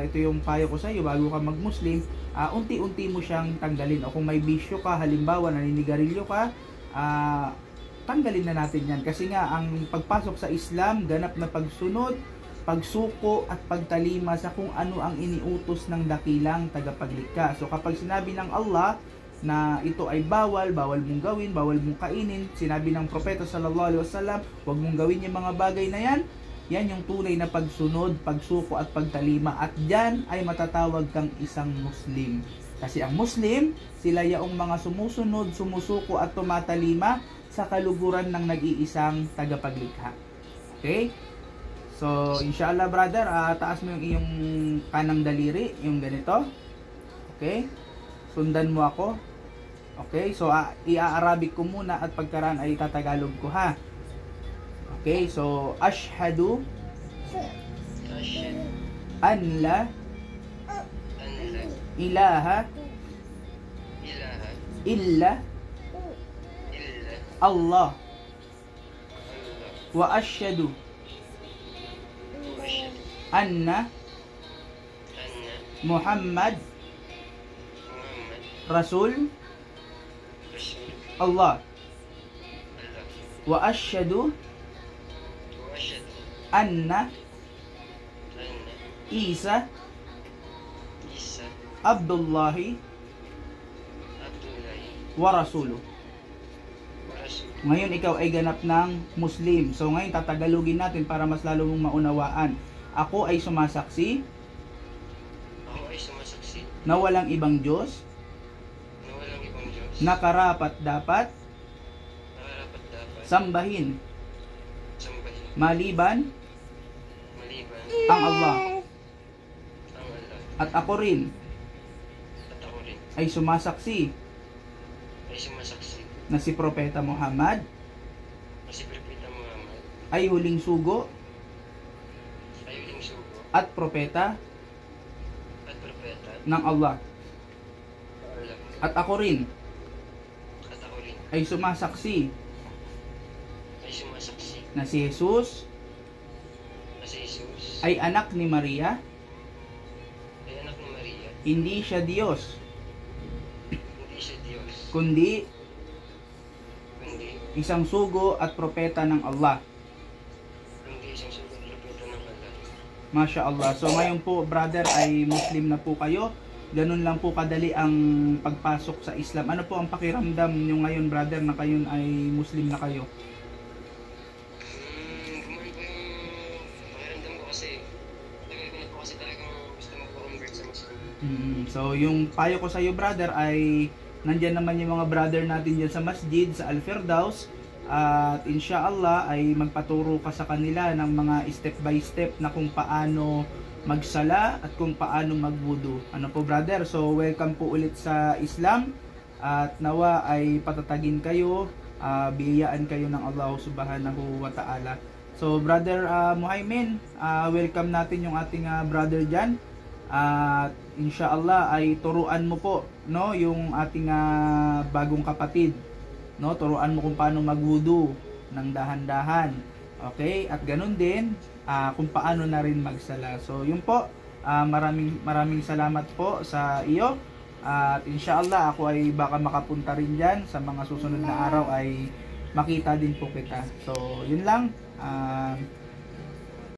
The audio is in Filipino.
ito yung payo ko sa iyo bago ka mag-Muslim, unti-unti mo siyang tanggalin. O kung may bisyo ka, halimbawa naninigarilyo ka, tanggalin na natin yan. Kasi nga, ang pagpasok sa Islam, ganap na pagsunod, pagsuko at pagtalima sa kung ano ang iniutos ng dakilang tagapaglikha. So kapag sinabi ng Allah na ito ay bawal mong gawin, bawal mong kainin, sinabi ng propeta sallallahu alaihi wasallam, huwag mong gawin yung mga bagay na yan, yan yung tunay na pagsunod, pagsuko at pagtalima, at yan ay matatawag kang isang Muslim. Kasi ang Muslim, sila yaong mga sumusunod, sumusuko at tumatalima sa kaluguran ng nag-iisang tagapaglikha. Okay? So, inshallah brother, taas mo yung iyong kanang daliri, yung ganito. Okay? Sundan mo ako. Okay? So, i-Arabic ko muna at pagkaraan ay tatagalog ko ha. Okay, so ashhadu an la ilaha illa Allah wa ashhadu anna Muhammad Rasul Allah wa ashhadu anna Isa Abdullahi wa Rasuluh. Ngayon ikaw ay ganap ng Muslim. So ngayon tatagalogin natin para mas lalo mong maunawaan. Ako ay sumasaksi na walang ibang Diyos na karapat dapat sambahin maliban ang Allah. At ako rin ay sumasaksi na si Propeta Muhammad ay huling sugo at propeta ng Allah. At ako rin ay sumasaksi na si Jesus ay anak ni Maria, hindi siya Diyos, kundi isang sugo at propeta ng Allah. Masya Allah. So ngayon po brother ay Muslim na po kayo. Ganun lang po kadali ang pagpasok sa Islam. Ano po ang pakiramdam nyo ngayon brother na kayo ay Muslim na kayo? So yung payo ko sa iyo brother ay nandyan naman yung mga brother natin dyan sa masjid, sa Al-Firdaus, at inshallah ay magpaturo ka sa kanila ng mga step by step na kung paano magsala at kung paano magwudu. Ano po brother? So welcome po ulit sa Islam at nawa ay patatagin kayo, biyayaan kayo ng Allah subhanahu wa ta'ala. So brother Muhaymin, welcome natin yung ating brother dyan. At inshallah ay turuan mo po no yung ating bagong kapatid, no, turuan mo kung paano magwudu ng dahan-dahan. Okay? At ganun din kung paano na rin magsala. So yun po, maraming salamat po sa iyo. At inshallah ako ay baka makapunta rin diyan sa mga susunod na araw ay makita din po kita. So yun lang.